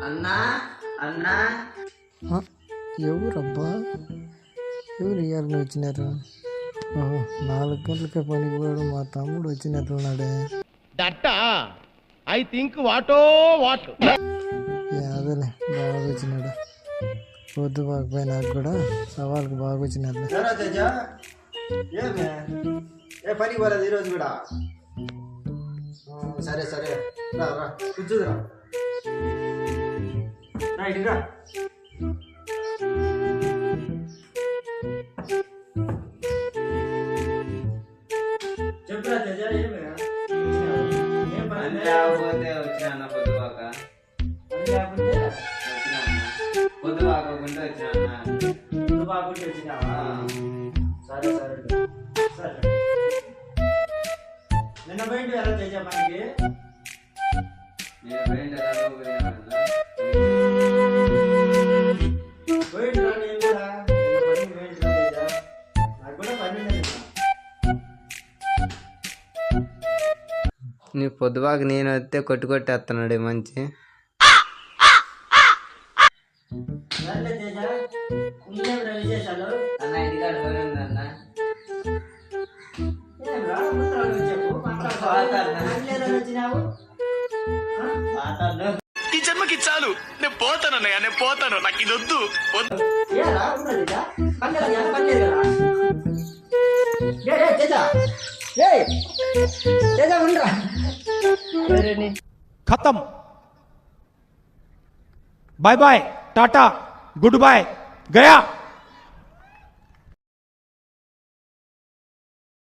అన్నా అన్నా ఎవరబ్బా ఎవరు ఇయ్యాలని వచ్చినారు? 4 గంటలకే పనికి పోయాడు మా తమ్ముడు వచ్చినట్లున్నాడే. ఐ థింక్ వాటో వాట్ అదేలే బాగా వచ్చినాడు. పొద్దు బాకపోయి నాకు కూడా సవాళ్ళకి బాగా వచ్చినట్లే. తేజ ఏమే ఏ పనికి పోలేదు ఈరోజు కూడా? సరే సరే రా రా కూర్చుదురా ఇటుగా. చెప్పురా తేజ ఏమే పోతే వచ్చినా పొద్దుబాక పొద్దుబాకుంటే వచ్చినావా? సరే సరే సరే. నిన్న పోయింటి ఎలా తేజ పనికి? పోయింట్రా నేను కూడా పనికి పోయింట్రా తేజ. నాకు కూడా పని ఉండదు. నీ పొద్దుబాక నేను వస్తే కొట్టేస్తున్నాడు మంచి. సర్లే తేజ, ఇంకేమిరా విశేషాలు? అన్న ఇంటికాడ పని ఉందన్న. ఏమ్రా, ఉత్తరాలు చెప్పు, మాట్లాడు. వచ్చినావు? ఈ జన్మకి చాలు, నేను పోతాను అన్నయ్య, నేను పోతాను, నాకు ఇది వద్దు. ఏరా, ఉన్నది ఇదా? పనిలేదు కదా, పనిలేదు కదా? తేజ, తేజ ఉండరా? खत्म। Bye bye, tata, goodbye, गया।